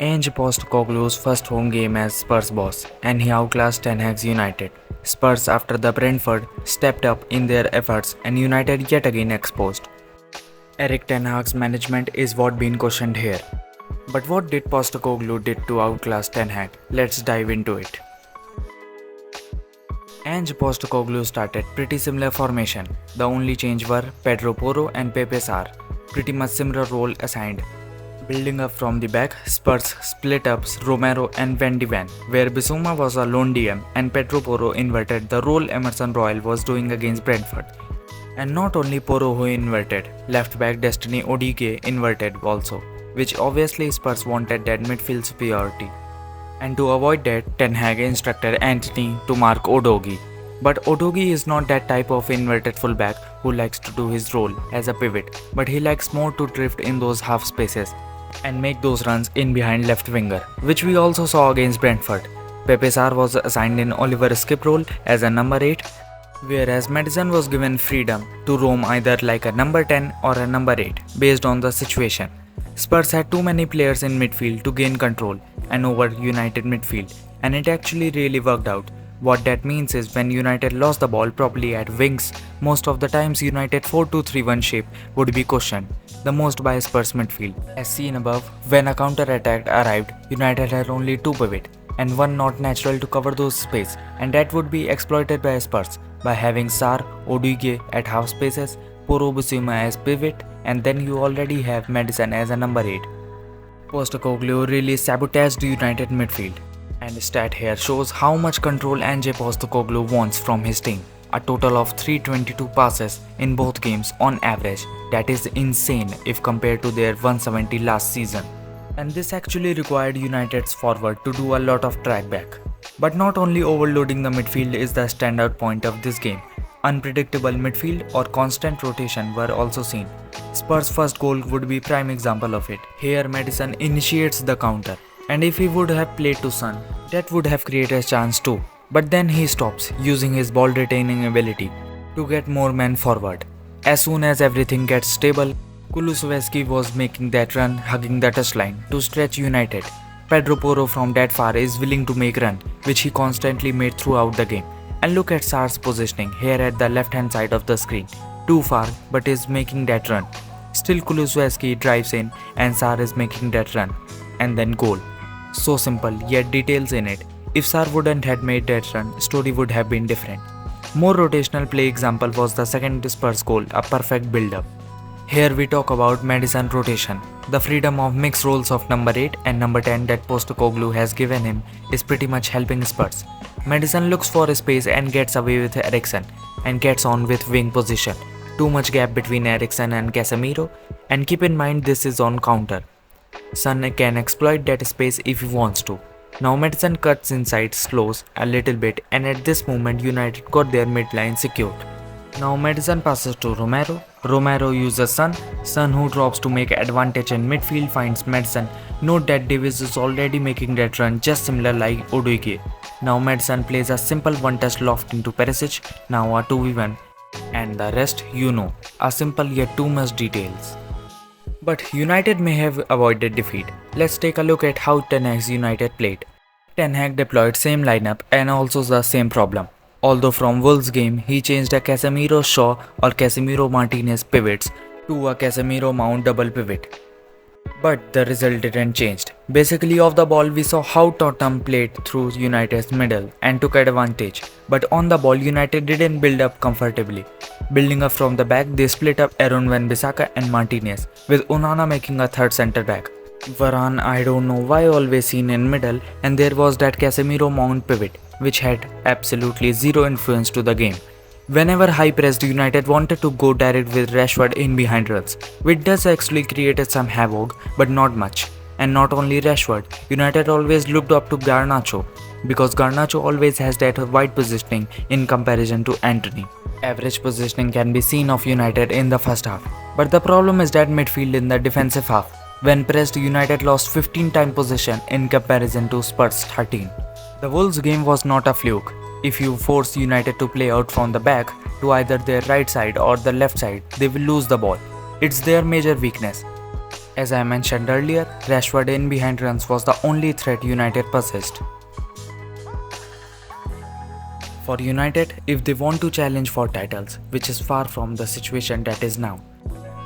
Ange Postecoglou's first home game as Spurs boss, and he outclassed Ten Hag's United. Spurs, after the Brentford, stepped up in their efforts, and United yet again exposed. Erik Ten Hag's management is what being questioned here. But what did Postecoglou did to outclass Ten Hag? Let's dive into it. Ange Postecoglou started pretty similar formation. The only change were Pedro Porro and Pepe Sarr, pretty much similar role assigned. Building up from the back, Spurs split up Romero and Van de Ven, where Bissouma was a lone DM and Pedro Porro inverted the role Emerson Royal was doing against Brentford. And not only Porro who inverted, left back Destiny Odige inverted also, which obviously Spurs wanted that midfield superiority. And to avoid that, Ten Hag instructed Anthony to mark Odogi. But Odogi is not that type of inverted fullback who likes to do his role as a pivot, but he likes more to drift in those half spaces and make those runs in behind left winger, which we also saw against Brentford. Pepe Sarr was assigned in Oliver Skip role as a number 8, whereas Maddison was given freedom to roam either like a number 10 or a number 8 based on the situation. Spurs had too many players in midfield to gain control and over United midfield, and it actually really worked out. What that means is when United lost the ball properly at wings, most of the times United 4-2-3-1 shape would be questioned, the most by Spurs midfield. As seen above, when a counter-attack arrived, United had only 2 pivot and one not natural to cover those space, and that would be exploited by Spurs by having Sarr, Odige at half spaces, Porro Bissouma as pivot, and then you already have Maddison as a number 8. Postecoglou really sabotaged United midfield. And the stat here shows how much control Ange Postecoglou wants from his team. A total of 322 passes in both games on average. That is insane if compared to their 170 last season. And this actually required United's forward to do a lot of track back. But not only overloading the midfield is the standout point of this game. Unpredictable midfield or constant rotation were also seen. Spurs' first goal would be prime example of it. Here Maddison initiates the counter. And if he would have played to Son, that would have created a chance too. But then he stops, using his ball retaining ability to get more men forward. As soon as everything gets stable, Kulusevski was making that run, hugging the touchline to stretch United. Pedro Porro from that far is willing to make run, which he constantly made throughout the game. And look at Sarr's positioning here at the left hand side of the screen. Too far, but is making that run. Still Kulusevski drives in and Sarr is making that run. And then goal. So simple, yet details in it. If Sarr wouldn't have made that run, story would have been different. More rotational play example was the second Spurs goal, a perfect build-up. Here we talk about Maddison rotation. The freedom of mixed roles of number 8 and number 10 that Postecoglou has given him is pretty much helping Spurs. Maddison looks for space and gets away with Eriksen and gets on with wing position. Too much gap between Eriksen and Casemiro, and keep in mind this is on counter. Son can exploit that space if he wants to. Now Maddison cuts inside, slows a little bit, and at this moment United got their midline secured. Now Maddison passes to Romero. Romero uses Son who drops to make advantage in midfield finds Maddison. Note that Davies is already making that run just similar like Odoige. Now Maddison plays a simple one-touch loft into Perisic, now a 2v1. And the rest you know, a simple yet too much details. But United may have avoided defeat. Let's take a look at how Ten Hag's United played. Ten Hag deployed same lineup and also the same problem. Although from Wolves game he changed a Casemiro Shaw or Casemiro Martinez pivots to a Casemiro Mount double pivot. But the result didn't change. Basically off the ball we saw how Tottenham played through United's middle and took advantage. But on the ball United didn't build up comfortably. Building up from the back, they split up Aaron Wan-Bissaka and Martinez, with Onana making a third centre back. Varane, I don't know why always seen in middle, and there was that Casemiro Mount pivot, which had absolutely zero influence to the game. Whenever high pressed, United wanted to go direct with Rashford in behind runs, which does actually created some havoc, but not much. And not only Rashford, United always looked up to Garnacho, because Garnacho always has that wide positioning in comparison to Antony. Average positioning can be seen of United in the first half, but the problem is that midfield in the defensive half. When pressed, United lost 15 time possession in comparison to Spurs 13. The Wolves game was not a fluke. If you force United to play out from the back to either their right side or the left side, they will lose the ball. It's their major weakness. As I mentioned earlier, Rashford in behind runs was the only threat United possessed. For United, if they want to challenge for titles, which is far from the situation that is now,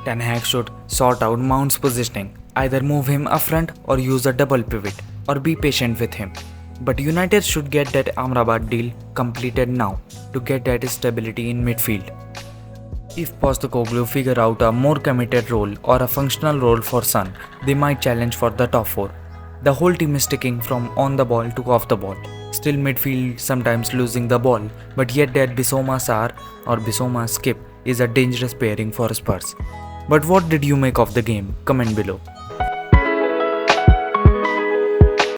Ten Hag should sort out Mount's positioning, either move him up front or use a double pivot, or be patient with him. But United should get that Amrabat deal completed now to get that stability in midfield. If Postecoglou figure out a more committed role or a functional role for Son, they might challenge for the top 4. The whole team is sticking from on the ball to off the ball. Still midfield sometimes losing the ball, but yet that Bissouma Sarr or Bissouma Skip is a dangerous pairing for Spurs. But what did you make of the game? Comment below.